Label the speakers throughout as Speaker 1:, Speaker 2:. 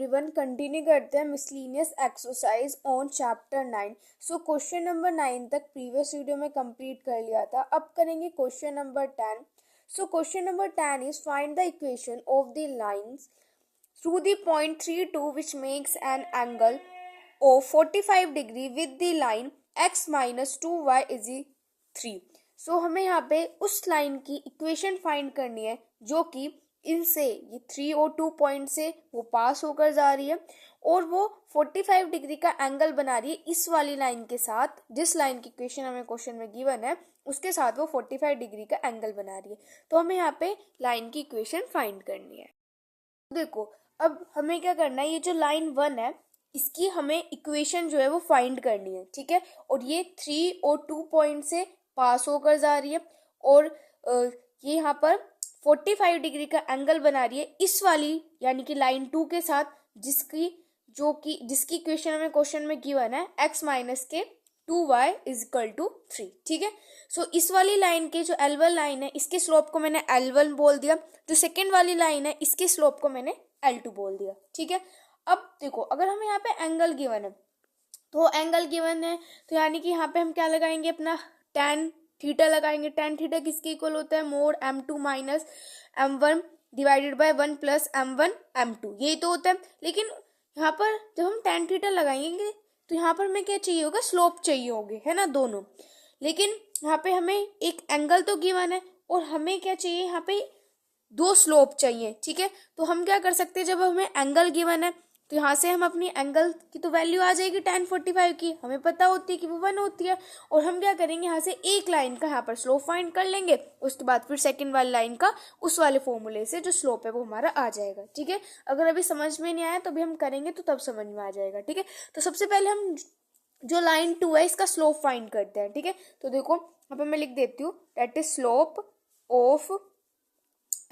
Speaker 1: Everyone, continue करते हैं miscellaneous exercise on chapter 9। So question number 9 तक प्रीवियस वीडियो में कंप्लीट कर लिया था। अब करेंगे question number 10। So question number 10 is find the equation of the lines through the point 32 which makes an angle of 45 degree with the line x minus 2y is 3। सो हमें यहाँ पे उस लाइन की इक्वेशन फाइंड करनी है जो कि इनसे ये 3 और 2 पॉइंट से वो पास होकर जा रही है और वो 45 डिग्री का एंगल बना रही है इस वाली लाइन के साथ, जिस लाइन की इक्वेशन हमें क्वेश्चन में गिवन है उसके साथ वो 45 डिग्री का एंगल बना रही है। तो हमें यहाँ पे लाइन की इक्वेशन फाइंड करनी है। देखो अब हमें क्या करना है, ये जो लाइन 1 है इसकी हमें इक्वेशन जो है वो फाइंड करनी है, ठीक है। और ये 3 और 2 पॉइंट से पास होकर जा रही है और ये यहाँ पर 45 डिग्री का एंगल बना रही है इस वाली यानी कि लाइन 2 के साथ, जिसकी इक्वेशन हमें क्वेश्चन में गिवन है x माइनस के 2y इज इक्वल टू 3, ठीक है। सो इस वाली लाइन के जो L1 लाइन है इसके स्लोप को मैंने L1 बोल दिया, जो सेकेंड वाली लाइन है इसके स्लोप को मैंने L2 बोल दिया, ठीक है। अब देखो अगर हमें यहाँ पे एंगल गिवन है तो एंगल गिवन है तो यानी कि यहाँ पे हम क्या लगाएंगे, अपना tan थीटा लगाएंगे। tan थीटा किसके इक्वल होता है, mode m2 minus m1 divided by 1 plus m1 m2, यही तो होता है। लेकिन यहाँ पर जब हम tan थीटा लगाएंगे तो यहाँ पर हमें क्या चाहिए होगा, स्लोप चाहिए होगी, है ना, दोनों। लेकिन यहाँ पे हमें एक एंगल तो गिवन है और हमें क्या चाहिए, यहाँ पे दो स्लोप चाहिए, ठीक है। तो हम क्या कर सकते हैं, जब हमें एंगल गिवन है तो यहाँ से हम अपनी एंगल की तो वैल्यू आ जाएगी tan 45 की, हमें पता होती है कि वो 1 होती है। और हम क्या करेंगे, यहाँ से एक लाइन का यहाँ पर स्लोप फाइंड कर लेंगे, उसके बाद फिर सेकंड वाली लाइन का उस वाले फॉर्मूले से जो स्लोप है वो हमारा आ जाएगा, ठीक है। अगर अभी समझ में नहीं आया तो अभी हम करेंगे तो तब समझ में आ जाएगा, ठीक है। तो सबसे पहले हम जो लाइन 2 है इसका स्लोप फाइंड करते हैं, ठीक है। तो देखो यहाँ पर मैं लिख देती हूँ, that is slope of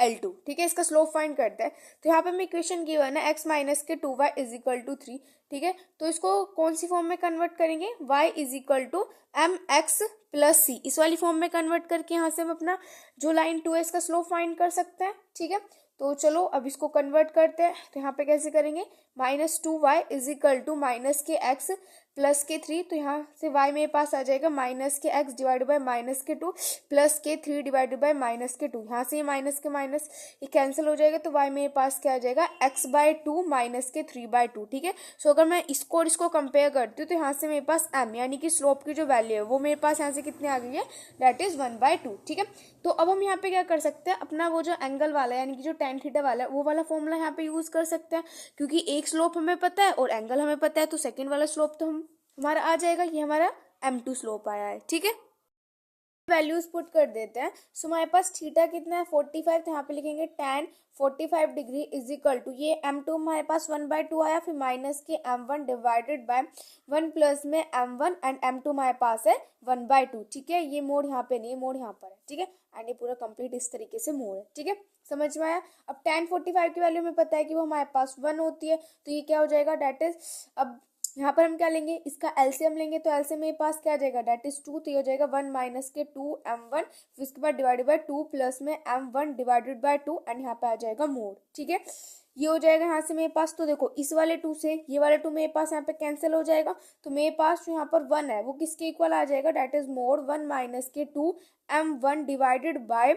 Speaker 1: L2, ठीक है। इसका स्लोप फाइंड करते हैं तो यहाँ पे हमें इक्वेशन गिवन है x माइनस के 2y इज इक्वल टू 3, ठीक है। तो इसको कौन सी फॉर्म में कन्वर्ट करेंगे, y is equal to m x plus c, इस वाली फॉर्म में कन्वर्ट करके यहाँ से हम अपना जो लाइन 2 है इसका स्लोप फाइंड कर सकते हैं, ठीक है। तो चलो अब इसको कन्वर्ट करते हैं। तो यहाँ पे कैसे करेंगे, minus 2y is equal to minus के x प्लस के 3, तो यहाँ से y मेरे पास आ जाएगा माइनस के x डिवाइड बाय माइनस के 2 प्लस के 3 डिवाइडेड बाय माइनस के 2, यहाँ से ये माइनस के माइनस ये कैंसिल हो जाएगा तो y मेरे पास क्या आ जाएगा, x बाय 2 माइनस के 3 बाय 2, ठीक है। सो अगर मैं इसको और इसको कंपेयर करती हूँ तो यहाँ से मेरे पास m यानी कि स्लोप की जो वैल्यू है वो मेरे पास यहाँ से कितनी आ गई है, दैट इज 1/2, ठीक है। तो अब हम यहाँ पे क्या कर सकते हैं, अपना वो जो एंगल वाला है यानी कि जो tan थीटा वाला है वो वाला फॉर्मूला यहाँ पे यूज कर सकते हैं, क्योंकि एक स्लोप हमें पता है और एंगल हमें पता है, तो सेकंड वाला स्लोप तो हमारा आ जाएगा, ये हमारा m2 स्लोप आया है, ठीक है। वैल्यूज पुट कर देते हैं। सो हमारे पास थीटा कितना है 45, तो यहाँ पे लिखेंगे tan 45 degree is equal to ये m2 हमारे पास 1/2 आया, फिर माइनस के m1 डिवाइडेड बाय 1 प्लस में m1 एंड m2 हमारे पास है 1/2, ठीक है। ये मोड यहाँ पे नहीं है, मोड यहाँ पर है, ठीक है। एंड ये पूरा कंप्लीट इस तरीके से मोड है, ठीक है, समझ में आया। अब tan 45 की वैल्यू में पता है कि वो हमारे पास 1 होती है, तो ये क्या हो जाएगा, डेट इज, अब यहाँ पर हम क्या लेंगे, इसका एलसीएम लेंगे, तो एलसीएम मेरे पास क्या आ जाएगा, डेट इज 2, तो ये हो जाएगा 1 माइनस के 2m1, फिर उसके बाद डिवाइडेड बाय 2 प्लस में m1 डिवाइडेड बाय 2 एंड यहाँ पे आ जाएगा मोड, ठीक है। ये हो जाएगा यहाँ से मेरे पास, तो देखो इस वाले 2 से ये वाले 2 मेरे पास यहाँ पे कैंसिल हो जाएगा, तो मेरे पास जो यहाँ पर 1 है वो किसके इक्वल आ जाएगा, डेट इज मोड 1 माइनस के 2m1 डिवाइडेड बाय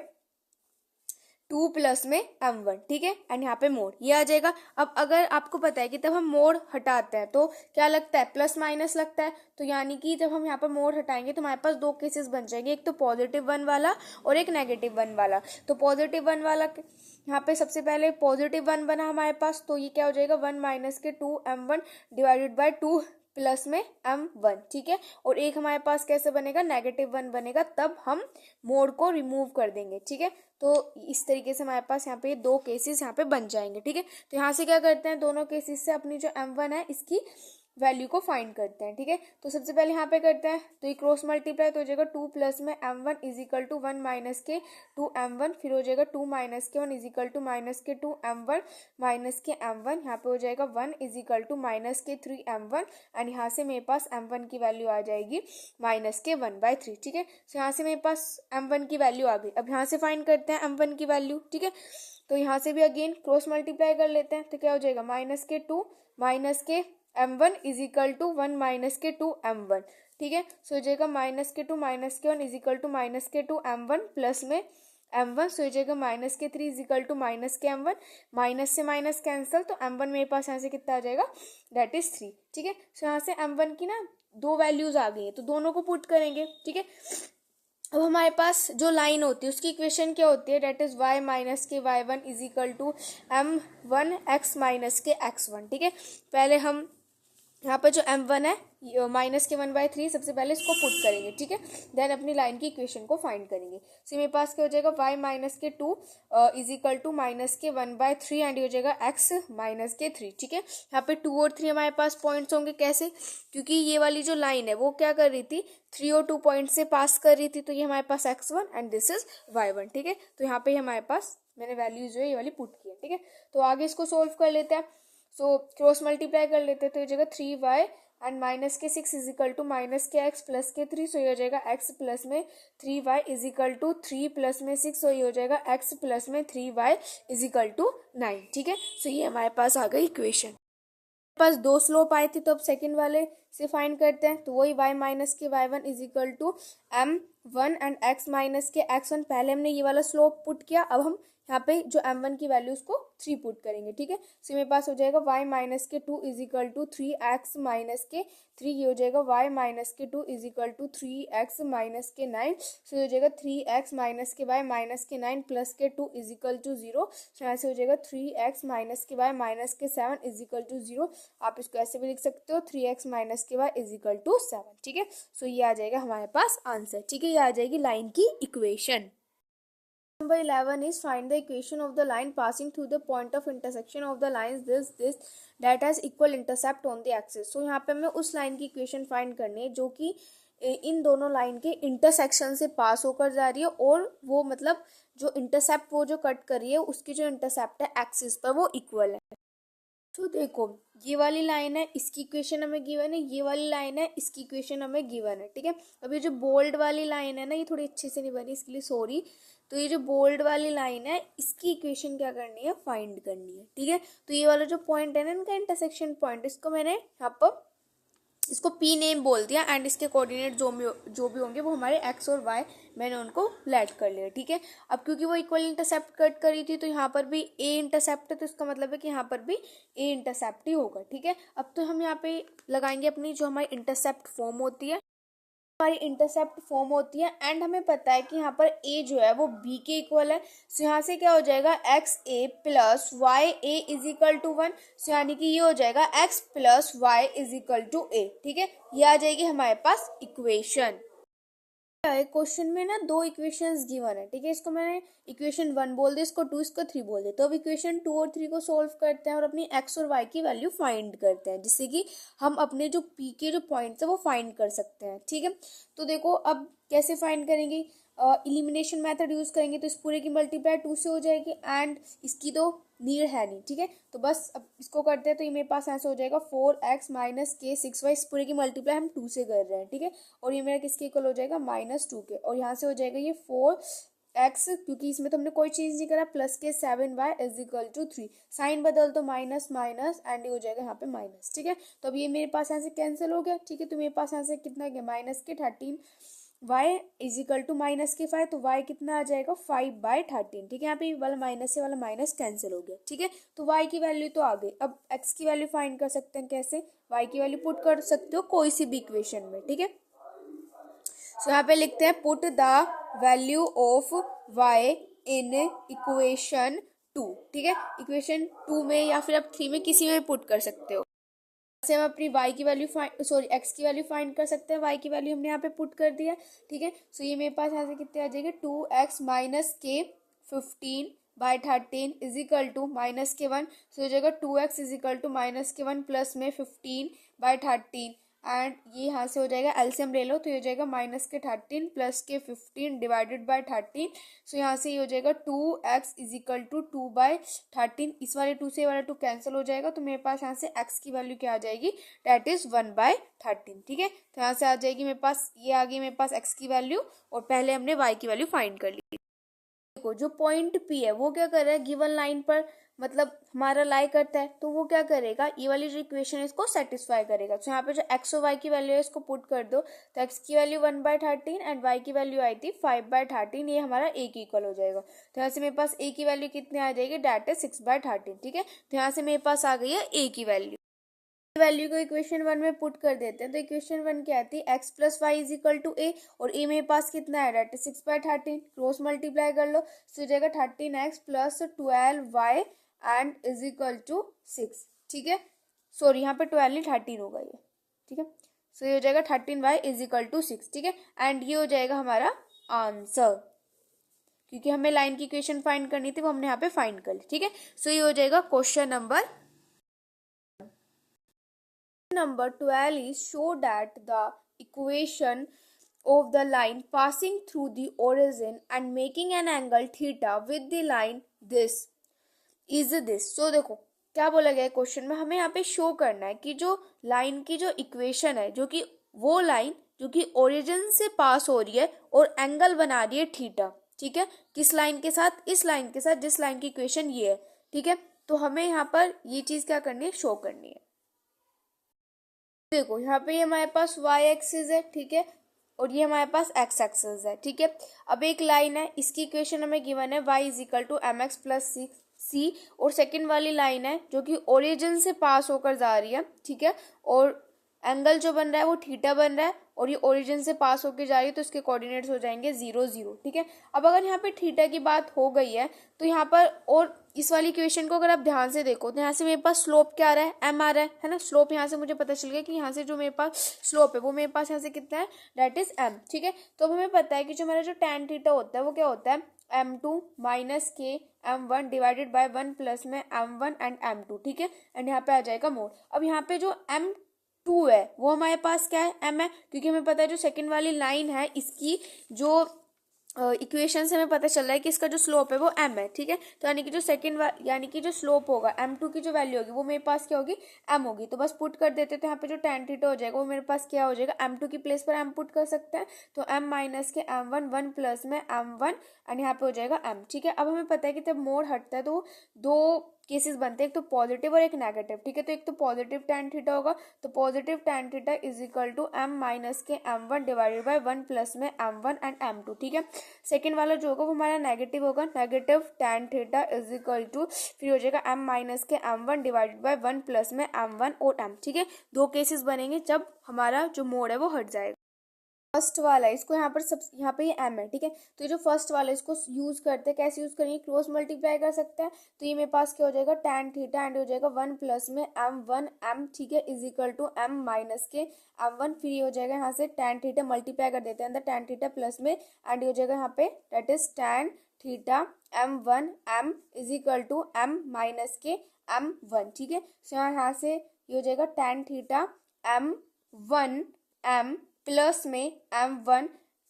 Speaker 1: 2 प्लस में m1, ठीक है। एंड यहाँ पे मोड ये आ जाएगा। अब अगर आपको पता है कि तब हम मोड हटाते हैं तो क्या लगता है, प्लस माइनस लगता है, तो यानी कि जब हम यहाँ पर मोड हटाएंगे तो हमारे पास दो केसेस बन जाएंगे, एक तो पॉजिटिव 1 वाला और एक नेगेटिव 1 वाला। तो पॉजिटिव 1 वाला यहाँ पे सबसे पहले पॉजिटिव 1 बना हमारे पास, तो ये क्या हो जाएगा 1 माइनस के 2m1 डिवाइडेड बाय 2 प्लस में m1, ठीक है। और एक हमारे पास कैसे बनेगा, नेगेटिव 1 बनेगा, तब हम मोड को रिमूव कर देंगे, ठीक है। तो इस तरीके से हमारे पास यहाँ पे दो केसेस यहाँ पे बन जाएंगे, ठीक है। तो यहाँ से क्या करते हैं, दोनों केसेस से अपनी जो m1 है इसकी वैल्यू को फाइंड करते हैं, ठीक है। तो सबसे पहले यहाँ पे करते हैं, तो ये क्रॉस मल्टीप्लाई तो हो जाएगा 2 प्लस में m1 is equal to 1 minus के 2m1, फिर हो जाएगा 2 माइनस के 1 इज इक्वल टू माइनस के 2m1 माइनस के m1, यहाँ पे हो जाएगा 1 इज इक्वल टू माइनस के 3m1 एंड यहाँ से मेरे पास m1 की वैल्यू आ जाएगी माइनस के 1/3, ठीक है। तो यहाँ से मेरे पास m1 की वैल्यू आ गई। अब यहाँ से फाइंड करते हैं m1 की वैल्यू, ठीक है। तो यहाँ से भी अगेन क्रॉस मल्टीप्लाई कर लेते हैं, तो क्या हो जाएगा माइनस के 2 माइनस के m1 is equal to 1 minus के 2 m1, ठीक है। सो हो जाएगा माइनस के 2 माइनस के 1 इज इक्वल टू माइनस के 2 m1 प्लस में m1, सो हो जाएगा माइनस के 3 इज इक्वल टू माइनस के m1, माइनस से माइनस कैंसिल, तो m1 मेरे पास यहाँ से कितना आ जाएगा, दैट इज 3, ठीक है। सो यहाँ से m1 की ना दो वैल्यूज आ गई है, तो दोनों को पुट करेंगे, ठीक है। अब हमारे पास जो लाइन होती है उसकी इक्वेशन क्या होती है, डेट इज y माइनस के y1 is equal to m1 x minus के x1, ठीक है। पहले हम यहाँ पर जो m1 है माइनस के 1/3, सबसे पहले इसको पुट करेंगे, ठीक है। देन अपनी लाइन की इक्वेशन को फाइंड करेंगे। सो मेरे पास क्या हो जाएगा y माइनस के 2 इज इक्वल टू माइनस के 1/3 एंड हो जाएगा x माइनस के 3, ठीक है। यहाँ पे 2 और 3 हमारे पास पॉइंट्स होंगे, कैसे, क्योंकि ये वाली जो लाइन है वो क्या कर रही थी, 3 और 2 पॉइंट से पास कर रही थी, तो ये हमारे पास x1 and this is y1, ठीक है। तो यहाँ पे हमारे पास मैंने वैल्यूज जो है ये वाली पुट की है, ठीक है। तो आगे इसको सोल्व कर लेते हैं। सो क्रॉस मल्टीप्लाई कर लेते हैं, तो ये जगह 3y एंड माइनस के 6 इज इक्वल टू माइनस के x प्लस के 3, सो ये हो जाएगा x प्लस में 3y is equal to 3 plus में 6, सो ये हो जाएगा x प्लस में 3y इज इक्वल टू 9, ठीक है। सो ये हमारे पास आ गई इक्वेशन। पास दो स्लोप आई थी, तो अब सेकंड वाले से फाइंड करते हैं, तो वही y माइनस के y1 is equal to m1 and x minus के x1, पहले हमने ये वाला स्लोप पुट किया, अब हम यहाँ पे जो m1 की वैल्यू उसको 3 पुट करेंगे, ठीक है। सो मेरे पास हो जाएगा y माइनस के 2 is equal to 3x minus के 3, ये हो जाएगा y माइनस के 2 is equal to 3x minus के 9, सो हो जाएगा 3x माइनस के y माइनस के 9 प्लस के 2 इज इक्वल टू 0, सो यहाँ से हो जाएगा 3x माइनस के y माइनस के 7 इज इक्वल टू 0। आप इसको ऐसे भी लिख सकते हो 3x माइनस के y इज इक्वल टू 7, ठीक है। सो ये आ जाएगा हमारे पास आंसर, ठीक है। ये आ जाएगी लाइन की equation. Number 11 is find the equation of the line passing through the point of intersection of the lines this that has equal intercept on the axis। so यहाँ पे हमें उस लाइन की इक्वेशन फाइंड करनी है जो कि इन दोनों लाइन के इंटरसेक्शन से पास होकर जा रही है, और वो मतलब जो इंटरसेप्ट वो जो कट कर रही है उसकी जो इंटरसेप्ट है एक्सिस पर वो इक्वल है। तो देखो ये वाली लाइन है, इसकी इक्वेशन हमें गिवन है, ये वाली लाइन है, इसकी इक्वेशन हमें गिवन है, ठीक है। अब ये जो बोल्ड वाली लाइन है ना, ये थोड़ी अच्छे से नहीं बनी, इसके लिए सॉरी। तो ये जो बोल्ड वाली लाइन है इसकी इक्वेशन क्या करनी है, फाइंड करनी है, ठीक है। तो ये वाला जो पॉइंट है ना इनका इंटरसेक्शन पॉइंट, इसको मैंने यहाँ पर इसको पी नेम बोल दिया, एंड इसके कोऑर्डिनेट जो भी होंगे वो हमारे एक्स और वाई मैंने उनको लेट कर लिया, ठीक है। अब क्योंकि वो इक्वल इंटरसेप्ट कट करी थी, तो यहाँ पर भी ए इंटरसेप्ट है, तो इसका मतलब है कि यहाँ पर भी ए इंटरसेप्ट ही होगा, ठीक है। अब तो हम यहाँ पे लगाएंगे अपनी जो हमारी इंटरसेप्ट फॉर्म होती है, हमारी इंटरसेप्ट फॉर्म होती है, एंड हमें पता है कि यहाँ पर ए जो है वो बी के इक्वल है। सो यहाँ से क्या हो जाएगा x a plus y a is equal to 1, so यानी कि ये हो जाएगा x plus y is equal to a, ठीक है। ये आ जाएगी हमारे पास इक्वेशन। क्वेश्चन में ना दो इक्वेशंस गिवन है, ठीक है। इसको मैंने इक्वेशन 1 बोल दिया, इसको 2, इसको 3 बोल दिया। तो अब इक्वेशन 2 और 3 को सॉल्व करते हैं और अपनी एक्स और वाई की वैल्यू फाइंड करते हैं, जिससे कि हम अपने जो पी के जो पॉइंट्स है वो फाइंड कर सकते हैं, ठीक है। तो देखो अब कैसे फाइंड करेंगे, इलिमिनेशन मेथड यूज करेंगे, तो इस पूरे की मल्टीप्लाई 2 से हो जाएगी, एंड इसकी तो नीड है नहीं, ठीक है। तो बस अब इसको करते हैं, तो ये मेरे पास ऐसे हो जाएगा 4x माइनस के 6y, इस पूरे की मल्टीप्लाई हम 2 से कर रहे हैं, ठीक है। और ये मेरा किसके इक्वल हो जाएगा -2 के, और यहाँ से हो जाएगा ये 4x, क्योंकि इसमें तो हमने कोई चीज़ नहीं करा, प्लस के 7y is equal to 3, sign बदल तो माइनस माइनस, एंड ये हो जाएगा यहाँ पे माइनस, ठीक है। तो अब ये मेरे पास यहाँ से कैंसिल हो गया, ठीक है। तो मेरे पास यहाँ से कितना गया -13 y इज इक्वल टू -5, तो y कितना आ जाएगा 5/13, ठीक है। यहाँ पे वाला माइनस से वाला माइनस कैंसिल हो गया, ठीक है। तो y की वैल्यू तो आ गई। अब x की वैल्यू फाइंड कर सकते हैं, कैसे, y की वैल्यू पुट कर सकते हो कोई सी भी इक्वेशन में, ठीक है। सो यहाँ पे लिखते हैं put the value of y in equation 2, ठीक है। इक्वेशन 2 में या फिर आप 3 में किसी में पुट कर सकते हो। से हम अपनी y की वैल्यू x की वैल्यू फाइंड कर सकते हैं। y की वैल्यू हमने यहाँ पे पुट कर दिया, ठीक है। सो ये मेरे पास यहाँ से कितने आ जाएंगे 2x माइनस के 15/13 इज इक्वल टू माइनस के 1, सो हो जाएगा 2x is equal to minus के 1 प्लस में 15/13, एंड ये यहाँ से हो जाएगा एलसीएम ले लो, तो ये हो जाएगा माइनस के 13 प्लस के 15 डिवाइडेड बाय 13, सो यहाँ से ये हो जाएगा 2x इज इक्वल टू 2/13, इस वाले 2 से ये वाला 2 कैंसिल हो जाएगा, तो मेरे पास यहाँ से x की वैल्यू क्या आ जाएगी, डेट इज 1/13, ठीक है। तो यहाँ से आ जाएगी मेरे पास, ये आ गई मेरे पास x की वैल्यू, और पहले हमने y की वैल्यू फाइंड कर ली। देखो जो पॉइंट P है वो क्या कर रहा है, गिवन लाइन पर मतलब हमारा लाई करता है, तो वो क्या करेगा, ये वाली जो इक्वेशन है इसको सेटिस्फाई करेगा। तो यहाँ पे जो x और y की वैल्यू है इसको पुट कर दो, तो x की वैल्यू 1/13 एंड y की वैल्यू आई थी 5/13, ये हमारा a की इक्वल हो जाएगा। तो यहाँ से मेरे पास a की वैल्यू कितनी आ जाएगी, डेट इज 6/13, ठीक है। तो यहाँ से मेरे पास आ गई है a की वैल्यू को इक्वेशन 1 में पुट कर देते हैं। तो इक्वेशन 1 क्या आती है, x plus y is equal to a, और ए मेरे पास कितना है, डेट 6/13, क्रॉस मल्टीप्लाई कर लो, तो हो जाएगा 13x plus 12y and is equal to 6, ठीक है। सॉरी यहाँ पे 12 नहीं 13 होगा ये, ठीक है। सो ये हो जाएगा 13y इज इक्वल टू 6, ठीक है। एंड ये हो जाएगा हमारा आंसर, क्योंकि हमें लाइन की इक्वेशन फाइंड करनी थी वो हमने यहाँ पे फाइंड कर ली, ठीक है। सो ये हो जाएगा question number 12 is show that the equation of the line passing through the origin and making an angle theta with the line this is this। so देखो क्या बोला गया है क्वेश्चन में, हमें यहाँ पे शो करना है कि जो लाइन की जो इक्वेशन है, जो कि वो लाइन जो कि ओरिजिन से पास हो रही है और एंगल बना रही है थीटा, ठीक है। किस लाइन के साथ, इस लाइन के साथ जिस लाइन की इक्वेशन ये है, ठीक है। तो हमें यहाँ पर ये चीज क्या करनी है, शो करनी है। देखो यहाँ पे हमारे पास y एक्सिस है, ठीक है, और ये हमारे पास x एक्सिस है, ठीक है। अब एक लाइन है, इसकी इक्वेशन हमें गिवन है y is equal to mx plus c, और सेकंड वाली लाइन है जो कि ओरिजिन से पास होकर जा रही है, ठीक है, और एंगल जो बन रहा है वो थीटा बन रहा है, और ये ओरिजिन से पास होकर जा रही है, तो इसके कोऑर्डिनेट्स हो जाएंगे 0 0, ठीक है। अब अगर यहाँ पे थीटा की बात हो गई है तो यहाँ पर, और इस वाली इक्वेशन को अगर आप ध्यान से देखो तो यहाँ से मेरे पास स्लोप क्या आ रहा है, m आ रहा है ना। स्लोप यहाँ से मुझे पता चल गया कि यहाँ से जो मेरे पास स्लोप है वो मेरे पास यहाँ से कितना है, डेट इज m, ठीक है। तो हमें पता है कि जो हमारा जो tan थीटा होता है वो क्या होता है, m2 माइनस के m1 डिवाइडेड बाय 1 प्लस में m1 एंड m2, ठीक है। एंड यहाँ पे आ जाएगा मोड। अब यहाँ पे जो m2 है वो हमारे पास क्या है, m है, क्योंकि हमें पता है जो सेकंड वाली लाइन है इसकी जो इक्वेशन से हमें पता चल रहा है कि इसका जो स्लोप है वो m है, ठीक है। तो यानी कि जो यानी कि जो स्लोप होगा m2 की जो वैल्यू होगी वो मेरे पास क्या होगी, m होगी। तो बस पुट कर देते तो यहाँ पे जो tan थीटा हो जाएगा वो मेरे पास क्या हो जाएगा, m2 की प्लेस पर m पुट कर सकते हैं, तो m माइनस के m1 1 प्लस में m1 एंड यहाँ पे हो जाएगा m, ठीक है। अब हमें पता है कि जब मोड हटता है तो दो केसेस बनते हैं, एक तो पॉजिटिव और एक नेगेटिव, ठीक है। तो एक तो पॉजिटिव tan थीटा होगा, तो positive tan theta is equal to m minus के m1 डिवाइडेड बाय 1 प्लस में m1 एंड m2, ठीक है। सेकेंड वाला जो होगा वो हमारा नेगेटिव होगा, negative tan theta is equal to फिर हो जाएगा m माइनस के m1 डिवाइडेड बाय 1 प्लस में m1 और m, ठीक है। दो केसेस बनेंगे जब हमारा जो मोड है वो हट जाएगा। फर्स्ट वाला है, इसको यहाँ पर सब यहाँ पे ये m है, ठीक है। तो ये जो फर्स्ट वाला है इसको यूज करते हैं, कैसे यूज करेंगे, क्रॉस मल्टीप्लाई कर सकते हैं। तो ये मेरे पास क्या हो जाएगा, tan थीटा एंड हो जाएगा 1 प्लस में m1 m, ठीक है, is equal to m minus के m1, फिर ये हो जाएगा यहाँ से tan थीटा मल्टीप्लाई कर देते हैं अंदर tan थीटा प्लस में, एंड हो जाएगा यहाँ पे that is tan theta m1 m is equal to m minus के m1, ठीक है। सो यहाँ से ये हो जाएगा tan theta m1 m plus में m1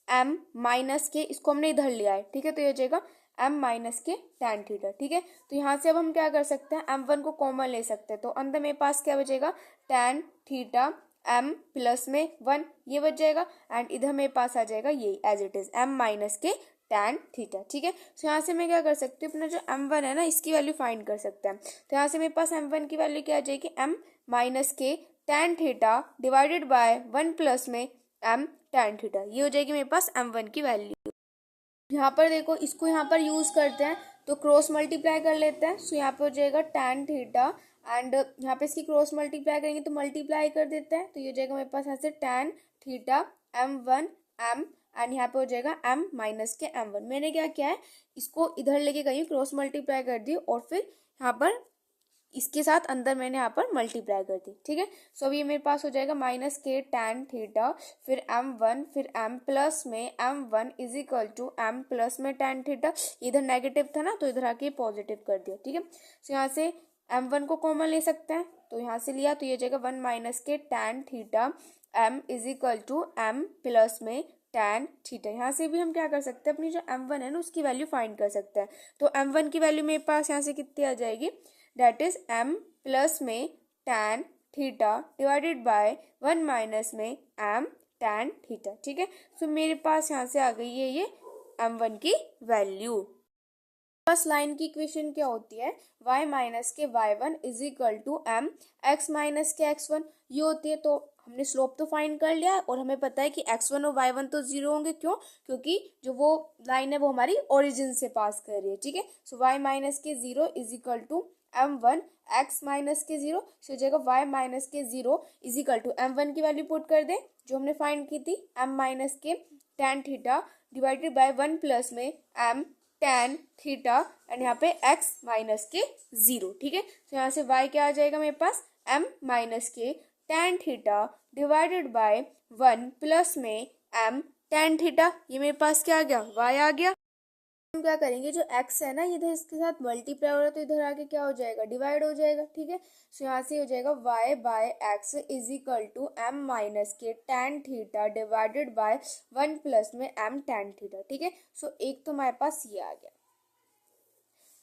Speaker 1: m माइनस के, इसको हमने इधर लिया है, ठीक है। तो ये हो जाएगा m माइनस के tan थीटा, ठीक है। तो यहाँ से अब हम क्या कर सकते हैं, m1 को कॉमन ले सकते हैं, तो अंदर मेरे पास क्या बचेगा, tan थीटा m प्लस में 1 ये बच जाएगा, एंड इधर मेरे पास आ जाएगा ये as it is m minus के tan थीटा, ठीक है। तो यहाँ से मैं क्या कर सकती हूँ, अपना जो m1 है ना इसकी वैल्यू फाइंड कर सकते हैं। तो यहाँ से मेरे पास m1 की वैल्यू क्या आ जाएगी, m माइनस के tan theta divided by 1 plus में m tan थीटा, ये हो जाएगी मेरे पास m1 की वैल्यू। यहाँ पर देखो इसको यहाँ पर यूज करते हैं तो क्रॉस मल्टीप्लाई कर लेते हैं। सो यहाँ पे हो जाएगा tan थीटा एंड यहाँ पे इसकी क्रॉस मल्टीप्लाई करेंगे तो मल्टीप्लाई कर देते हैं, तो ये हो जाएगा मेरे पास यहाँ से tan theta m1 m and यहाँ पे हो जाएगा m माइनस के m1। मैंने क्या किया है, इसको इधर लेके गई क्रॉस मल्टीप्लाई कर दी और फिर यहाँ पर इसके साथ अंदर मैंने यहाँ पर मल्टीप्लाई कर दी, ठीक है। सो अब ये मेरे पास हो जाएगा माइनस के tan थीटा फिर m1 फिर m प्लस में m1 is equal to m plus में tan थीटा, इधर नेगेटिव था ना तो इधर आके पॉजिटिव कर दिया, ठीक है। सो यहाँ से m1 को कॉमन ले सकते हैं, तो यहाँ से लिया तो ये जाएगा 1 माइनस के tan theta m is equal to m plus में tan थीटा। यहाँ से भी हम क्या कर सकते हैं, अपनी जो m1 है ना उसकी वैल्यू फाइंड कर सकते हैं। तो m1 की वैल्यू मेरे पास यहाँ से कितनी आ जाएगी, डेट इज m प्लस में tan theta divided by 1 minus में m tan थीटा, ठीक है। सो मेरे पास यहाँ से आ गई है ये m1 की वैल्यू। बस लाइन की इक्वेशन क्या होती है, y माइनस के y1 is equal to m x minus के x1 ये होती है। तो हमने स्लोप तो फाइंड कर लिया है और हमें पता है कि x1 और y1 तो जीरो होंगे, क्यों, क्योंकि जो वो लाइन है वो हमारी ओरिजिन से पास कर रही है, ठीक है। सो y माइनस के zero is equal to m1 x minus के जीरो, सो जाएगा y माइनस के zero is equal to m1 की वैल्यू पुट कर दे जो हमने फाइंड की थी, m माइनस के tan theta divided by 1 plus में m tan थीटा एंड यहाँ पे x माइनस के जीरो, ठीक है। तो यहाँ से y क्या आ जाएगा मेरे पास, m माइनस के tan theta divided by 1 plus में m tan थीटा, ये मेरे पास क्या आ गया, y आ गया। हम क्या करेंगे, जो x है ना इधर इसके साथ मल्टीप्लाई हो रहा है तो इधर आके क्या हो जाएगा, डिवाइड हो जाएगा, ठीक है। सो यहाँ से हो जाएगा y by x is equal to m minus के tan theta divided by 1 plus में m tan थीटा, ठीक है। सो एक तो हमारे पास ये आ गया,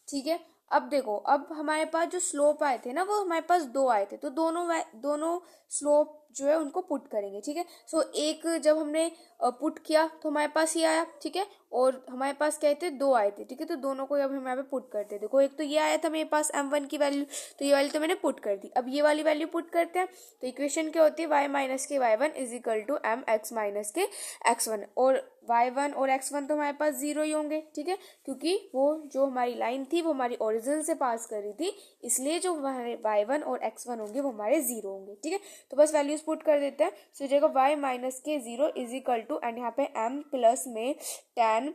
Speaker 1: ठीक है। अब देखो, अब हमारे पास जो स्लोप आए थे ना वो हमारे पास दो आए थे, तो दोनों स्लोप जो है उनको पुट करेंगे, ठीक है। सो एक जब हमने पुट किया तो हमारे पास ये आया, ठीक है, और हमारे पास क्या थे, दो आए थे, ठीक है। तो दोनों को अब हम यहाँ पे पुट करते हैं। देखो एक तो ये आया था मेरे पास m1 की वैल्यू, तो ये वाली तो मैंने पुट कर दी। अब ये वाली वैल्यू पुट करते हैं तो इक्वेशन क्या होती है, y माइनस के y1 is equal to m x minus के x1, और y1 और x1 तो हमारे पास जीरो ही होंगे, ठीक है, क्योंकि वो जो हमारी लाइन थी वो हमारी ओरिजिन से पास कर रही थी, इसलिए जो हमारे y1 और x1 होंगे वो हमारे जीरो होंगे, ठीक है। तो बस वैल्यूज पुट कर देते हैं। सो जाएगा y माइनस के zero is equal to and यहाँ पे m प्लस में tan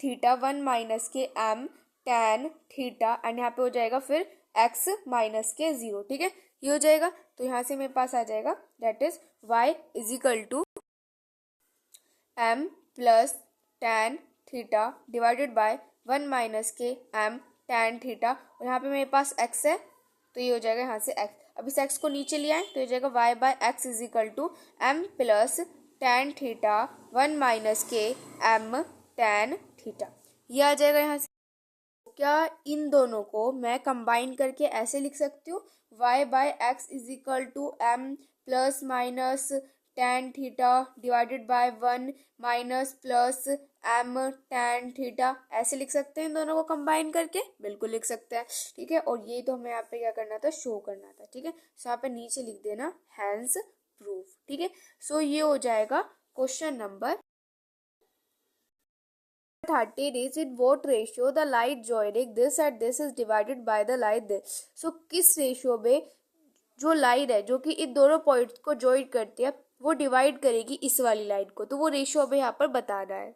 Speaker 1: थीटा 1 माइनस के m tan थीटा एंड यहाँ पे हो जाएगा फिर x माइनस के जीरो, ठीक है, ये हो जाएगा। तो यहाँ से मेरे पास आ जाएगा that is y is equal to m plus tan theta divided by 1 minus के m tan थीटा, और यहाँ पे मेरे पास x है तो ये हो जाएगा यहाँ से x। अब इस x को नीचे लिया है तो ये जाएगा y by x is equal to m plus tan theta 1 minus के m tan थीटा, ये आ जाएगा यहाँ से। क्या इन दोनों को मैं कंबाइन करके ऐसे लिख सकती हूँ, y by x is equal to m plus minus tan theta divided by 1 minus plus m tan theta, ऐसे लिख सकते हैं इन दोनों को कंबाइन करके, बिल्कुल लिख सकते हैं, ठीक है। और ये तो हमें यहाँ पे क्या करना था, शो करना था, ठीक है। सो यहाँ पे नीचे लिख देना हैंस प्रूफ, ठीक है। सो ये हो जाएगा question number 30 days with what ratio the light joining this and this is divided by the light this। सो किस रेशियो में जो लाइन है जो कि इन दोनों पॉइंट्स को ज्वाइन करती है वो डिवाइड करेगी इस वाली लाइन को, तो वो रेशियो हमें यहाँ पर बताना है।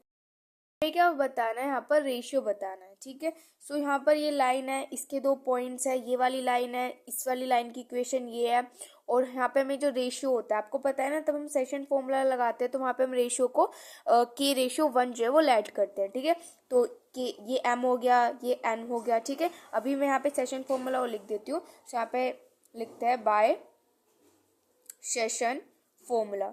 Speaker 1: क्या बताना है, यहाँ पर रेशियो बताना है, ठीक है। सो यहाँ पर ये लाइन है, इसके दो पॉइंट्स है, ये वाली लाइन है, इस वाली लाइन की इक्वेशन ये है, और यहाँ पे हमें जो रेशियो होता है आपको पता है ना, तब हम सेशन फॉर्मूला लगाते हैं तो वहाँ पे हम रेशियो को के रेशियो 1 जो है वो लेट करते हैं, ठीक है। तो के ये m हो गया, ये n हो गया, ठीक है। अभी मैं यहाँ पे सेशन फॉर्मूला वो लिख देती हूँ। सो यहाँ पे लिखते हैं बाय सेशन फॉर्मूला।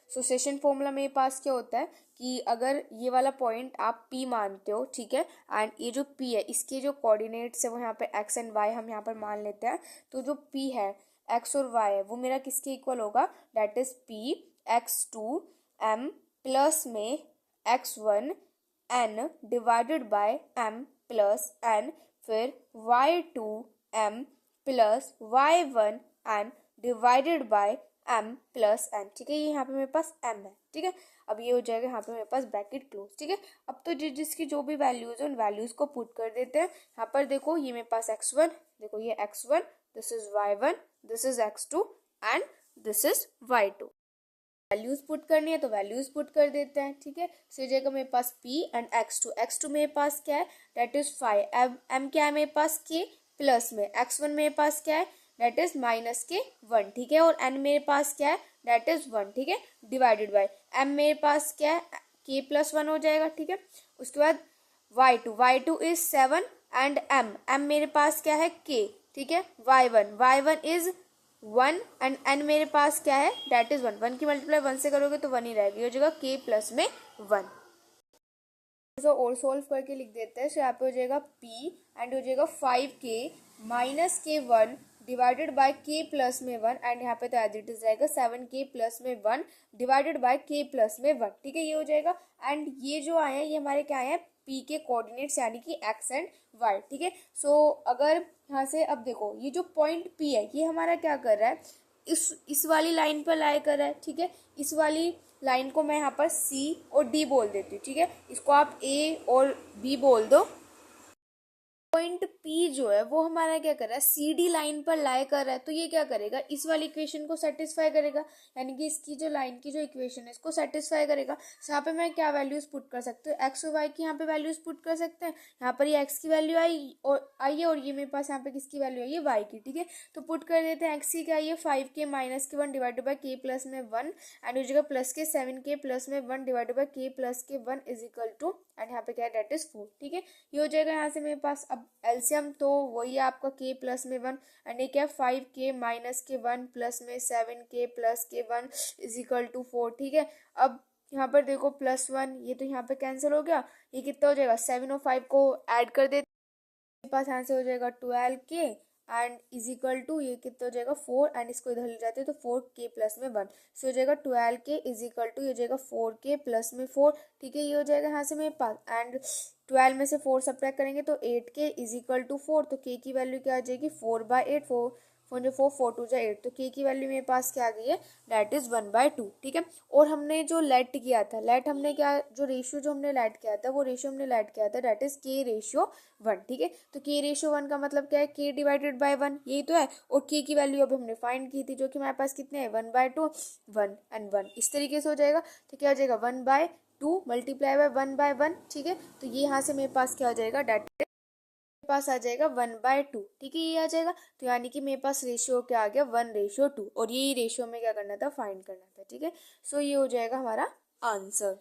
Speaker 1: सो सेशन फॉर्मूला मेरे पास क्या होता है कि अगर ये वाला पॉइंट आप P मानते हो, ठीक है, एंड ये जो P है इसके जो कोऑर्डिनेट्स है वो यहाँ पे x एंड y हम यहाँ पर मान लेते हैं, तो जो P है x और y है वो मेरा किसके इक्वल होगा, that is P x2 m plus में x1 n divided by m plus n, फिर y2 m plus y1 n divided by m plus n, ठीक है। ये यहाँ पे मेरे पास m है, ठीक है। अब ये हो जाएगा यहाँ पे मेरे पास ब्रैकेट क्लोज, ठीक है। अब तो जिसकी जो भी वैल्यूज है उन वैल्यूज को पुट कर देते हैं। यहाँ पर देखो ये मेरे पास x1, देखो ये x1, this is y1, this is x2 and this is y2। Values put करनी है तो वैल्यूज पुट कर देते हैं, ठीक है। सो जाएगा मेरे पास p एंड x2 मेरे पास क्या है, दैट इज 5, m क्या है मेरे पास k प्लस में x1 मेरे पास क्या है, दैट इज माइनस के 1, ठीक है, और n मेरे पास क्या है, दैट इज 1, ठीक है, डिवाइडेड बाय m मेरे पास क्या है, k प्लस 1 हो जाएगा, ठीक है। उसके बाद y2 इज 7 एंड m मेरे पास क्या है k, ठीक है, y1 इज 1 एंड n मेरे पास क्या है, दैट इज 1 की मल्टीप्लाई 1 से करोगे तो 1 ही रहेगी, हो जाएगा k प्लस में 1। और सोल्व करके लिख देते हैं। सो यहाँ पे हो जाएगा p एंड हो जाएगा 5k माइनस के 1 डिवाइडेड बाय k प्लस में 1 एंड यहाँ पे तो एज इट इज रहेगा 7k प्लस में 1 डिवाइडेड बाय k प्लस में 1, ठीक है, ये हो जाएगा। एंड ये जो आए हैं ये हमारे क्या है, पी के कोऑर्डिनेट्स यानी कि एक्स एंड वाई, ठीक है। सो अगर यहाँ से अब देखो ये जो पॉइंट पी है ये हमारा क्या कर रहा है, इस वाली लाइन पर लाई कर रहा है, ठीक है। इस वाली लाइन को मैं यहाँ पर सी और डी बोल देती हूँ, ठीक है। इसको आप ए और बी बोल दो। पॉइंट पी जो है वो हमारा क्या कर रहा है, सी डी लाइन पर लाई कर रहा है, तो ये क्या करेगा, इस वाली इक्वेशन को सेटिस्फाई करेगा, यानी कि इसकी जो लाइन की जो इक्वेशन है इसको सेटिस्फाई करेगा। यहाँ पे मैं क्या वैल्यूज पुट कर सकते हो, एक्स और वाई की यहाँ पे वैल्यूज पुट कर सकते हैं। यहाँ पर ये एक्स की वैल्यू आई है और ये मेरे पास यहाँ पे किसकी वैल्यू आई है, वाई की, ठीक है। तो पुट कर देते हैं, एक्स की क्या आई है 5k माइनस के 1 डिवाइडेड बाई के प्लस में 1 एंड हो जाएगा प्लस के 7k प्लस में 1 डिवाइडेड बाई के प्लस के 1 इज इक्वल टू एंड यहाँ पे क्या है डेट इज 4, ठीक है। ये हो जाएगा यहाँ से मेरे पास अब एलसीएम, तो वही है आपका k प्लस में 1 एंड ये क्या है 5k माइनस के 1 प्लस में 7k प्लस के 1 इज इक्वल टू 4, ठीक है। अब यहाँ पर देखो +1 ये तो यहाँ पे कैंसिल हो गया, ये कितना हो जाएगा 7 और 5 को ऐड कर देते, मेरे पास यहाँ से हो जाएगा 12k and is equal to ये कितना हो जाएगा 4 एंड इसको इधर ले जाते हैं तो 4k प्लस में 1 से हो जाएगा 12k इज इक्वल टू ये हो जाएगा 4k प्लस में 4, ठीक है। ये हो जाएगा यहाँ से मेरे पास एंड 12 में से 4 सब्ट्रैक्ट करेंगे तो 8k इज इक्वल टू 4, तो k की वैल्यू क्या आ जाएगी 4/8, 4 2 जा 8, तो k की वैल्यू मेरे पास क्या आ गई है, डेट इज 1/2, ठीक है। और हमने जो लेट किया था, लेट हमने क्या जो रेशियो जो हमने लेट किया था वो रेशियो हमने लेट किया था डेट इज k/1, ठीक है। तो k/1 का मतलब क्या है, k डिवाइडेड बाय 1 यही तो है, और k की वैल्यू अब हमने फाइंड की थी जो कि हमारे पास कितने हैं 1/2, 1 एंड 1 इस तरीके से हो जाएगा। तो क्या हो जाएगा 1/2 मल्टीप्लाई बाय 1/1, ठीक है। तो ये यहाँ से मेरे पास क्या हो जाएगा, डेट पास आ जाएगा 1/2, ठीक है। ये आ जाएगा तो यानी कि मेरे पास रेशियो क्या आ गया 1/2 और यही रेशियो में क्या करना था, फाइंड करना था, ठीक है। सो ये हो जाएगा हमारा आंसर।